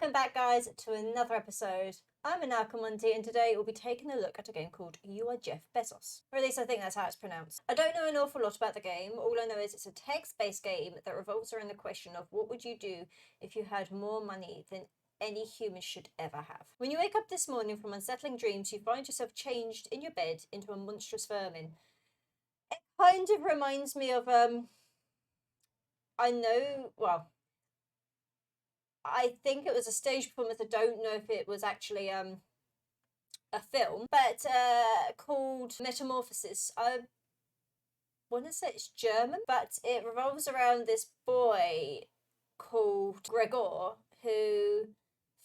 Welcome back, guys, to another episode. I'm Anarcha Monty, and today we'll be taking a look at a game called You Are Jeff Bezos. Or at least I think that's how it's pronounced. I don't know an awful lot about the game. All I know is it's a text-based game that revolves around the question of what would you do if you had more money than any human should ever have. When you wake up this morning from unsettling dreams, you find yourself changed in your bed into a monstrous vermin. It kind of reminds me of, I think it was a stage performance. I don't know if it was actually a film, but called Metamorphosis. I want to say it's German, but it revolves around this boy called Gregor who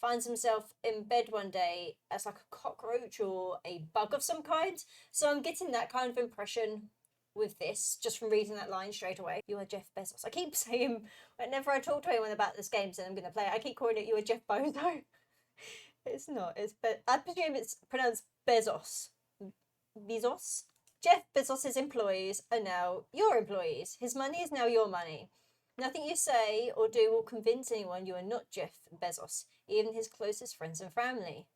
finds himself in bed one day as like a cockroach or a bug of some kind. So I'm getting that kind of impression with this, just from reading that line straight away. You are Jeff Bezos. I keep saying, whenever I talk to anyone about this game and I'm going to play it, I keep calling it You Are Jeff Bozo. It's not. I presume it's pronounced Bezos. Bezos? Jeff Bezos' employees are now your employees. His money is now your money. Nothing you say or do will convince anyone you are not Jeff Bezos, even his closest friends and family.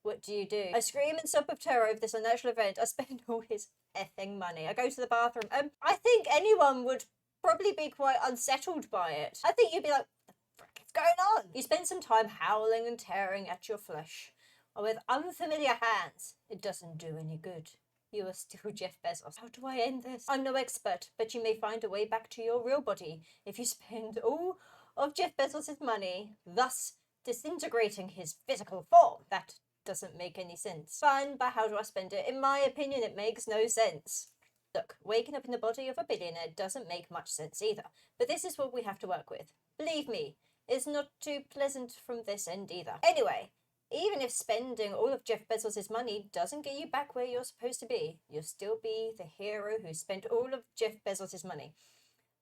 What do? I scream and sob with terror over this unnatural event. I spend all his effing money. I go to the bathroom. I think anyone would probably be quite unsettled by it. I think you'd be like, what the frick is going on? You spend some time howling and tearing at your flesh. Or with unfamiliar hands. It doesn't do any good. You are still Jeff Bezos. How do I end this? I'm no expert, but you may find a way back to your real body if you spend all of Jeff Bezos' money, thus disintegrating his physical form. That doesn't make any sense. Fine, but how do I spend it? In my opinion, it makes no sense. Look, waking up in the body of a billionaire doesn't make much sense either. But this is what we have to work with. Believe me, it's not too pleasant from this end either. Anyway, even if spending all of Jeff Bezos' money doesn't get you back where you're supposed to be, you'll still be the hero who spent all of Jeff Bezos' money.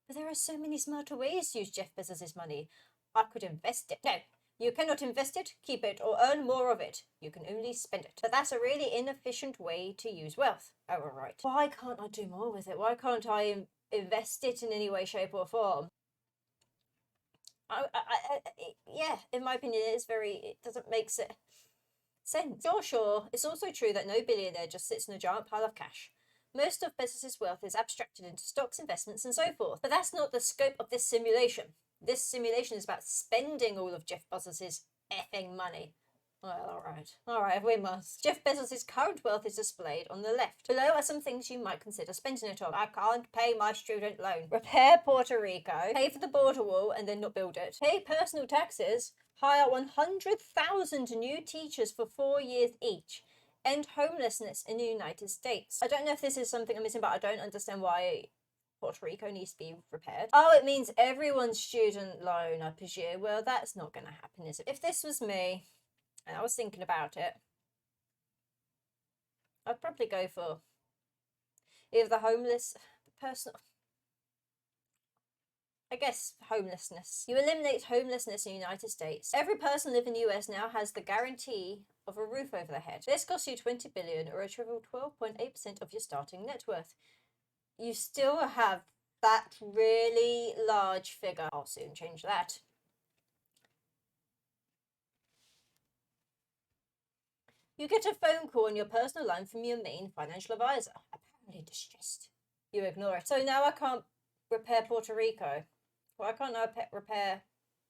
But there are so many smarter ways to use Jeff Bezos' money. I could invest it. No, you cannot invest it, keep it, or earn more of it. You can only spend it. But that's a really inefficient way to use wealth. Oh, right. Why can't I do more with it? Why can't I invest it in any way, shape, or form? Yeah, in my opinion, it doesn't make sense. You're sure. It's also true that no billionaire just sits in a giant pile of cash. Most of Bezos' wealth is abstracted into stocks, investments, and so forth. But that's not the scope of this simulation. This simulation is about spending all of Jeff Bezos' effing money. Well, alright, we must. Jeff Bezos' current wealth is displayed on the left. Below are some things you might consider spending it on. I can't pay my student loan. Repair Puerto Rico. Pay for the border wall and then not build it. Pay personal taxes. Hire 100,000 new teachers for 4 years each. End homelessness in the United States. I don't know if this is something I'm missing, but I don't understand why Puerto Rico needs to be repaired. Oh, it means everyone's student loan, I presume. Well, that's not going to happen, is it? If this was me, and I was thinking about it, I'd probably go for either the personal, I guess homelessness. You eliminate homelessness in the United States. Every person living in the US now has the guarantee of a roof over their head. This costs you $20 billion, or a trivial 12.8% of your starting net worth. You still have that really large figure. I'll soon change that. You get a phone call on your personal line from your main financial advisor, apparently distressed. You ignore it. So now I can't repair Puerto Rico. Why can't I repair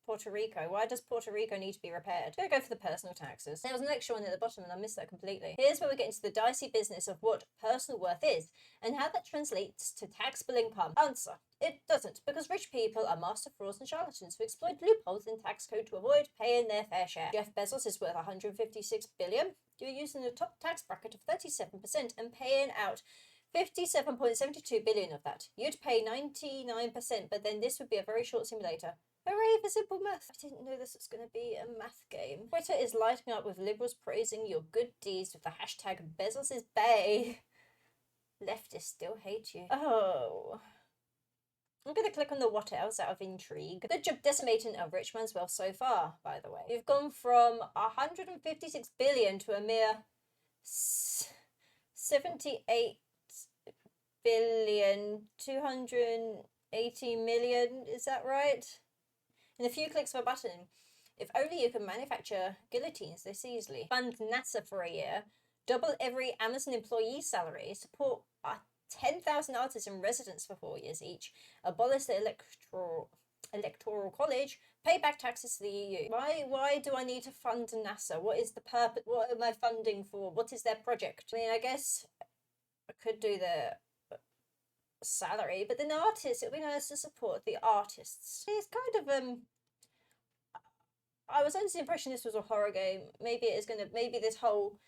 Puerto Rico? Why does Puerto Rico need to be repaired? I'm going to go for the personal taxes. There was an extra one at the bottom and I missed that completely. Here's where we get into the dicey business of what personal worth is and how that translates to taxable income. Answer: it doesn't, because rich people are master frauds and charlatans who exploit loopholes in tax code to avoid paying their fair share. Jeff Bezos is worth $156 billion. You're using the top tax bracket of 37% and paying out 57.72 billion of that. You'd pay 99%, but then this would be a very short simulator. Hooray for simple math. I didn't know this was going to be a math game. Twitter is lighting up with liberals praising your good deeds with the hashtag #BezosIsBay. Leftists still hate you. Oh. I'm going to click on the what else out of intrigue. Good job decimating a rich man's wealth so far, by the way. You've gone from 156 billion to a mere 78 billion 280 million. Is that right? In a few clicks of a button, If only you could manufacture guillotines this easily. Fund NASA for a year. Double every Amazon employee's salary. Support 10,000 artists in residence for 4 years each. Abolish the electoral college. Pay back taxes to the EU. Why do I need to fund NASA? What is the purpose? What am I funding for? What is their project? I mean, I guess I could do the salary, but then artists, it would be nice to support the artists. It's kind of I was under the impression this was a horror game. Maybe it is gonna, maybe this whole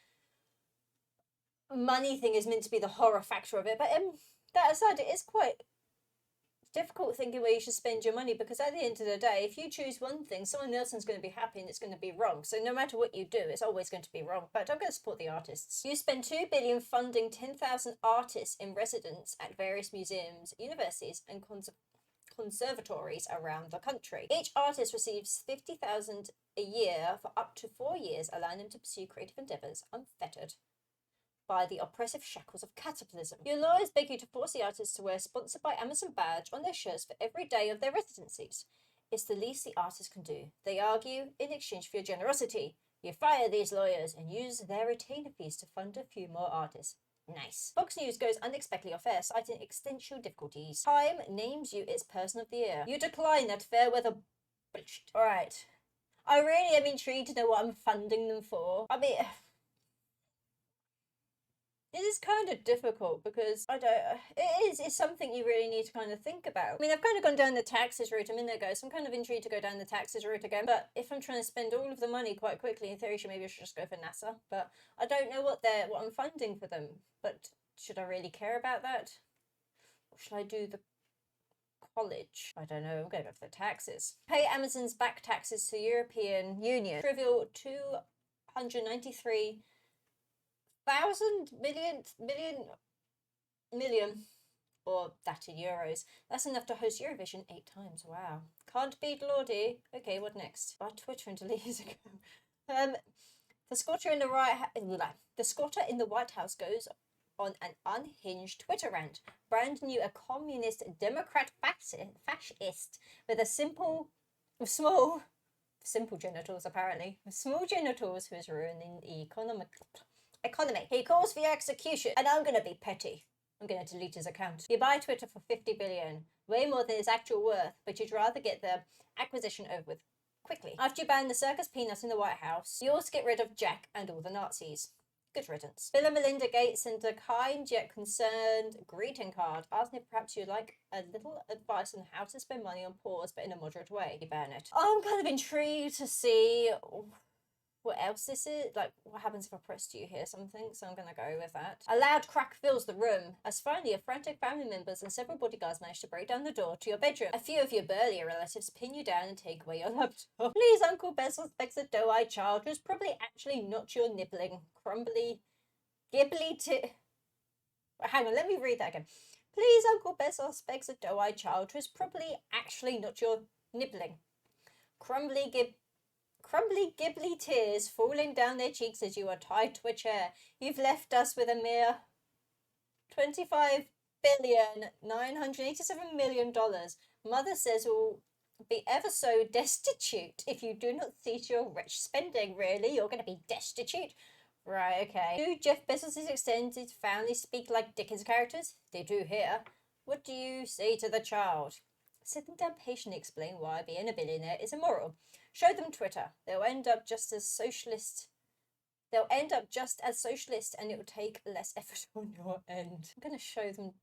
money thing is meant to be the horror factor of it, but that aside, it is quite difficult thinking where you should spend your money, because at the end of the day, if you choose one thing, someone else is going to be happy and it's going to be wrong. So no matter what you do, it's always going to be wrong. But I'm going to support the artists. You spend $2 billion funding 10,000 artists in residence at various museums, universities, and conservatories around the country. Each artist receives $50,000 a year for up to 4 years, allowing them to pursue creative endeavors unfettered by the oppressive shackles of capitalism. Your lawyers beg you to force the artists to wear a sponsored by Amazon badge on their shirts for every day of their residencies. It's the least the artists can do. They argue, in exchange for your generosity, you fire these lawyers and use their retainer fees to fund a few more artists. Nice. Fox News goes unexpectedly off air, citing existential difficulties. Time names you its person of the year. You decline that fair weather bullshit. Alright. I really am intrigued to know what I'm funding them for. I mean, it is kind of difficult because it's something you really need to kind of think about. I mean, I've kind of gone down the taxes route a minute ago, so I'm kind of intrigued to go down the taxes route again. But if I'm trying to spend all of the money quite quickly, in theory, maybe I should just go for NASA. But I don't know what I'm funding for them. But should I really care about that? Or should I do the college? I don't know. I'm going to go for the taxes. Pay Amazon's back taxes to the European Union. Trivial 293 thousand million, or that in euros. That's enough to host Eurovision 8 times. Wow. Can't beat Lordy. Okay, what next? By Twitter and delete years ago. The squatter in the White House goes on an unhinged Twitter rant, branding you a communist Democrat fascist with small genitals, apparently. With small genitals who is ruining the economy. He calls for your execution, and I'm gonna be petty. I'm gonna delete his account. You buy Twitter for $50 billion, way more than his actual worth, but you'd rather get the acquisition over with quickly. After you ban the circus peanut in the White House, you also get rid of Jack and all the Nazis. Good riddance. Bill and Melinda Gates sent a kind yet concerned greeting card, asking if perhaps you'd like a little advice on how to spend money on pause, but in a moderate way. You ban it. I'm kind of intrigued to see what else this is. Like, what happens if I press do you hear something? So I'm gonna go with that. A loud crack fills the room as finally a frantic family members and several bodyguards manage to break down the door to your bedroom. A few of your burlier relatives pin you down and take away your laptop. Please, Uncle Bezos begs a doe-eyed child who's probably actually not your nibbling, crumbly, gibbly Hang on, let me read that again. Please, Uncle Bezos begs a doe-eyed child who's probably actually not your nibbling, crumbly gibbly tears falling down their cheeks as you are tied to a chair. You've left us with a mere $25,987,000,000. Mother says we'll be ever so destitute if you do not cease your rich spending. Really? You're going to be destitute? Right, okay. Do Jeff Bezos' extended family speak like Dickens characters? They do here. What do you say to the child? Sit them down patiently, explain why being a billionaire is immoral. Show them Twitter. They'll end up just as socialist, and it will take less effort on your end. I'm going to show them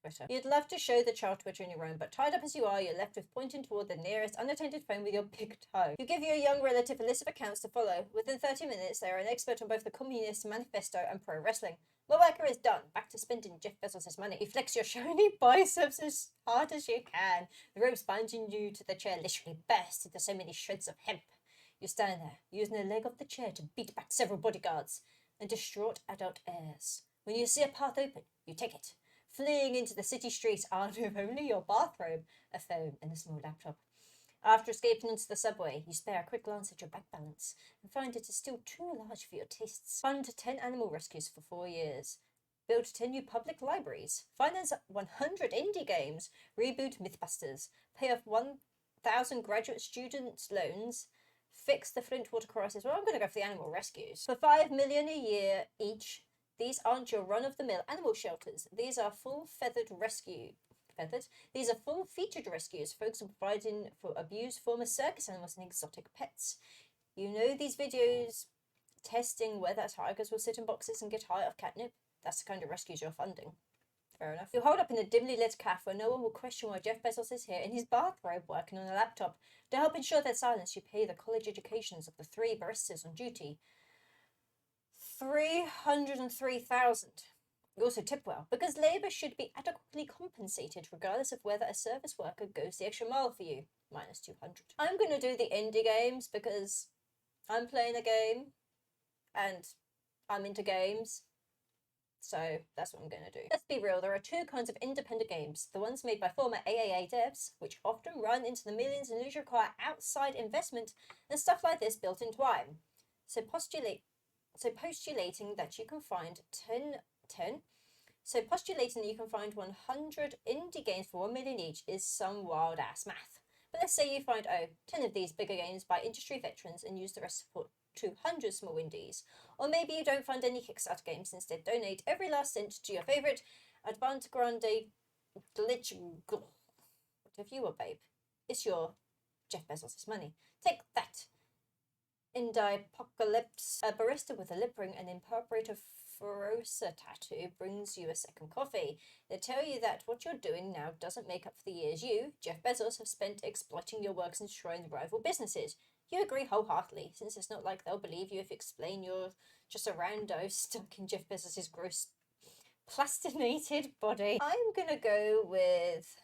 Twitter. You'd love to show the child Twitter in your own, but tied up as you are, you're left with pointing toward the nearest unattended phone with your big toe. You give your young relative a list of accounts to follow. Within 30 minutes, they are an expert on both the Communist Manifesto and pro wrestling. My worker is done. Back to spending Jeff Bezos' money. You flex your shiny biceps as hard as you can. The ropes binding you to the chair literally burst into so many shreds of hemp. You stand there, using the leg of the chair to beat back several bodyguards and distraught adult heirs. When you see a path open, you take it, fleeing into the city streets armed with only your bathrobe, a phone, and a small laptop. After escaping onto the subway, you spare a quick glance at your bank balance and find it is still too large for your tastes. Fund 10 animal rescues for 4 years. Build 10 new public libraries. Finance 100 indie games. Reboot Mythbusters. Pay off 100,000 graduate student loans, fix the Flint water crisis. Well, I'm going to go for the animal rescues. For $5 million a year each, these aren't your run-of-the-mill animal shelters. These are full-feathered rescue. Feathered? These are full-featured rescues, focused on providing for abused former circus animals and exotic pets. You know these videos testing whether tigers will sit in boxes and get high off catnip? That's the kind of rescues you're funding. Fair enough. You'll hold up in a dimly lit cafe where no one will question why Jeff Bezos is here in his bathrobe working on a laptop. To help ensure their silence, you pay the college educations of the 3 baristas on duty. 303,000. You also tip well, because labour should be adequately compensated regardless of whether a service worker goes the extra mile for you. Minus 200. I'm going to do the indie games because I'm playing a game and I'm into games. So that's what I'm going to do. Let's be real, there are 2 kinds of independent games. The ones made by former AAA devs, which often run into the millions and usually require outside investment, and stuff like this built in Twine. So postulating that you can find 100 indie games for 1 million each is some wild ass math. But let's say you find 10 of these bigger games by industry veterans and use the rest to support 200 small indies. Or maybe you don't fund any Kickstarter games, instead donate every last cent to your favourite Advante Grande glitch. Whatever you want, babe. It's your Jeff Bezos' money. Take that. In Apocalypse, a barista with a lip ring and imperator Frosa tattoo brings you a second coffee. They tell you that what you're doing now doesn't make up for the years you, Jeff Bezos, have spent exploiting your works and destroying rival businesses. You agree wholeheartedly, since it's not like they'll believe you if you explain you're just a rando stuck in Jeff Bezos' gross plastinated body. I'm gonna go with...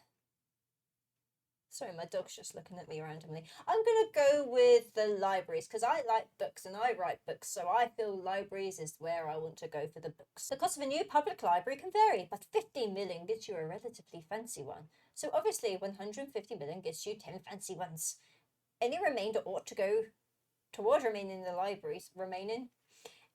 Sorry, my dog's just looking at me randomly. I'm going to go with the libraries because I like books and I write books, so I feel libraries is where I want to go for the books. The cost of a new public library can vary, but 15 million gets you a relatively fancy one. So obviously 150 million gets you 10 fancy ones. Any remainder ought to go toward remaining in the libraries.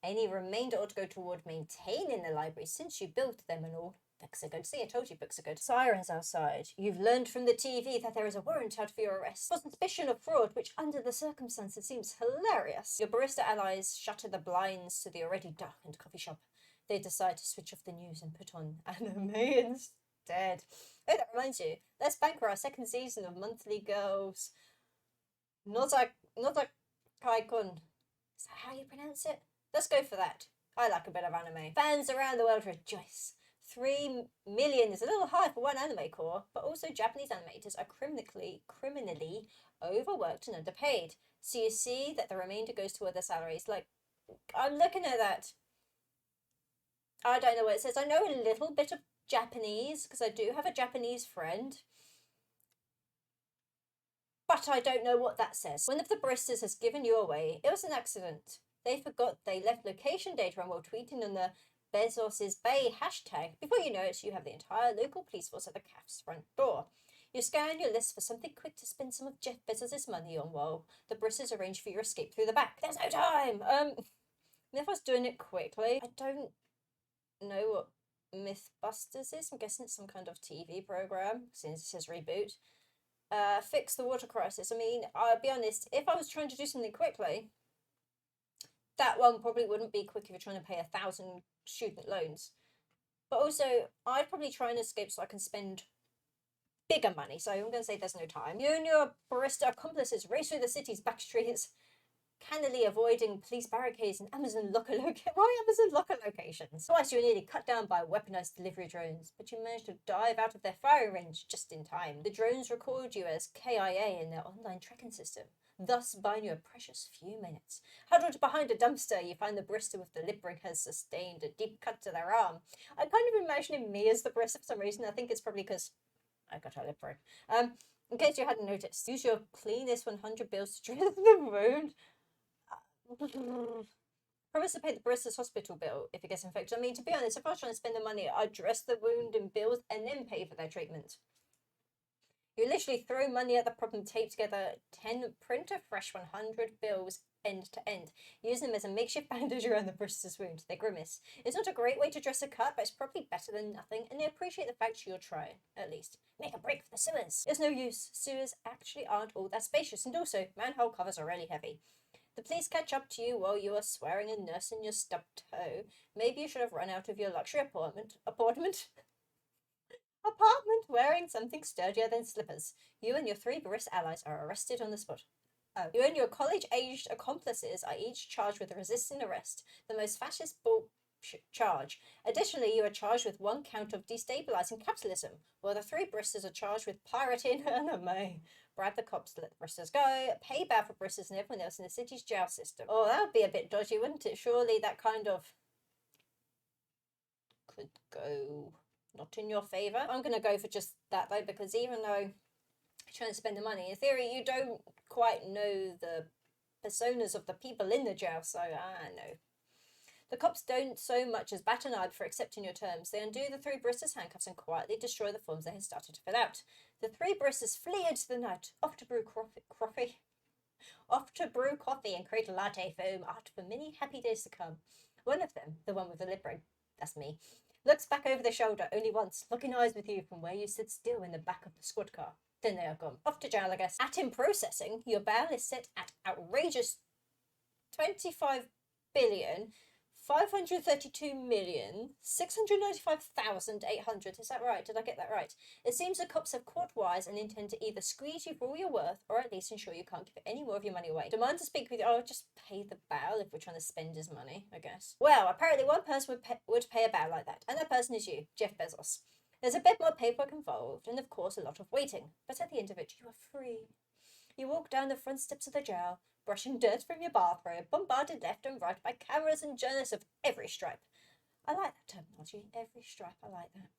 Any remainder ought to go toward maintaining the libraries since you built them and all. Books are good. See, I told you books are good. Sirens outside. You've learned from the TV that there is a warrant out for your arrest for suspicion of fraud, which under the circumstances seems hilarious. Your barista allies shutter the blinds to the already darkened coffee shop. They decide to switch off the news and put on anime instead. Oh, that reminds you. Let's bank our 2nd season of Monthly Girls. Not a Kaikun. Is that how you pronounce it? Let's go for that. I like a bit of anime. Fans around the world rejoice. 3 million is a little high for one anime core, but also Japanese animators are criminally overworked and underpaid. So you see that the remainder goes toward their salaries. Like, I'm looking at that. I don't know what it says. I know a little bit of Japanese because I do have a Japanese friend. But I don't know what that says. One of the baristas has given you away. It was an accident. They forgot they left location data on while tweeting on the Bezos' Bay hashtag. Before you know it, you have the entire local police force at the cafe's front door. You scan your list for something quick to spend some of Jeff Bezos' money on while the baristas arrange for your escape through the back. There's no time! If I was doing it quickly, I don't know what Mythbusters is. I'm guessing it's some kind of TV program, since it says reboot. Fix the water crisis. I mean, I'll be honest, if I was trying to do something quickly, that one probably wouldn't be quick if you're trying to pay 1,000 student loans. But also, I'd probably try and escape so I can spend bigger money. So I'm going to say there's no time. You and your barista accomplices race through the city's back streets, cannily avoiding police barricades and Amazon locker locations. Twice you were nearly cut down by weaponized delivery drones, but you managed to dive out of their firing range just in time. The drones record you as KIA in their online tracking system, thus buying you a precious few minutes. Huddled behind a dumpster, you find the barista with the lip ring has sustained a deep cut to their arm. I'm kind of imagining me as the barista for some reason. I think it's probably because I got a lip ring. In case you hadn't noticed, use your cleanest 100 bills to treat the wound. Promise to pay the barista's hospital bill if it gets infected. I mean, to be honest, if I was trying to spend the money, I'd dress the wound in bills and then pay for their treatment. You literally throw money at the problem, tape together 10 printer fresh 100 bills end to end, using them as a makeshift bandage around the Bristol's wound. They grimace. It's not a great way to dress a cut, but it's probably better than nothing, and they appreciate the fact you're trying, at least. Make a break for the sewers. There's no use. Sewers actually aren't all that spacious, and also, manhole covers are really heavy. The police catch up to you while you are swearing and nursing your stubbed toe. Maybe you should have run out of your luxury apartment wearing something sturdier than slippers. You and your 3 barista allies are arrested on the spot. Oh. You and your college-aged accomplices are each charged with resisting arrest, the most fascist charge. Additionally, you are charged with 1 count of destabilizing capitalism, while the 3 baristas are charged with pirating anime. Brad the cops to let the baristas go, pay bail for baristas and everyone else in the city's jail system. Oh, that would be a bit dodgy, wouldn't it? Surely that kind of could go not in your favour. I'm going to go for just that though, because even though you're trying to spend the money, in theory you don't quite know the personas of the people in the jail, so I know. The cops don't so much as bat an eye for accepting your terms. They undo the 3 baristas' handcuffs and quietly destroy the forms they had started to fill out. The 3 baristas flee into the night, off to brew coffee and create a latte foam art for many happy days to come. One of them, the one with the lip ring, that's me, looks back over their shoulder only once, locking eyes with you from where you sit still in the back of the squad car. Then they are gone. Off to jail, I guess. At in processing, your bail is set at outrageous 25 billion 532,695,800. Is that right? Did I get that right? It seems the cops have caught wise and intend to either squeeze you for all your worth or at least ensure you can't give any more of your money away. Demand to speak with you. Oh, just pay the bail if we're trying to spend his money, I guess. Well, apparently one person would pay a bail like that, and that person is you, Jeff Bezos. There's a bit more paperwork involved, and of course a lot of waiting, but at the end of it, you are free. You walk down the front steps of the jail, brushing dirt from your bathrobe, bombarded left and right by cameras and journalists of every stripe. I like that terminology, every stripe, I like that.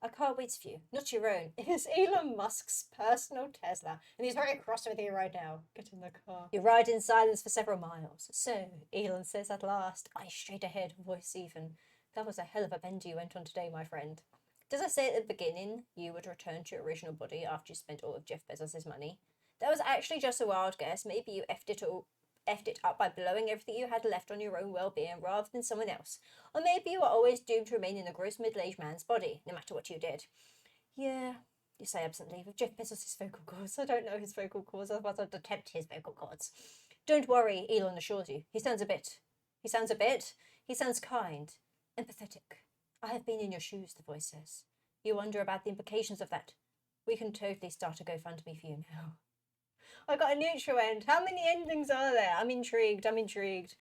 A car waits for you, not your own. It is Elon Musk's personal Tesla, and he's very cross with you right now. Get in the car. You ride in silence for several miles. So, Elon says at last, eyes straight ahead, voice even. That was a hell of a bend you went on today, my friend. Does I say at the beginning you would return to your original body after you spent all of Jeff Bezos' money? That was actually just a wild guess. Maybe you effed it up by blowing everything you had left on your own well-being rather than someone else. Or maybe you were always doomed to remain in a gross middle-aged man's body, no matter what you did. Yeah, you say absently, with Jeff Bezos' vocal cords. I don't know his vocal cords, otherwise I'd attempt his vocal cords. Don't worry, Elon assures you. He sounds kind, empathetic. I have been in your shoes, the voice says. You wonder about the implications of that. We can totally start a GoFundMe for you now. I got a neutral end. How many endings are there? I'm intrigued.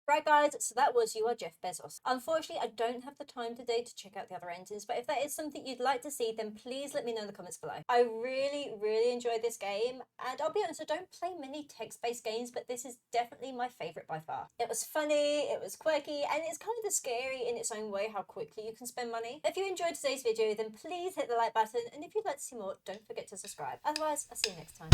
Right, guys, so that was You Are Jeff Bezos. Unfortunately, I don't have the time today to check out the other endings, but if that is something you'd like to see, then please let me know in the comments below. I really, really enjoyed this game, and I'll be honest, I don't play many text-based games, but this is definitely my favourite by far. It was funny, it was quirky, and it's kind of scary in its own way how quickly you can spend money. If you enjoyed today's video, then please hit the like button, and if you'd like to see more, don't forget to subscribe. Otherwise, I'll see you next time.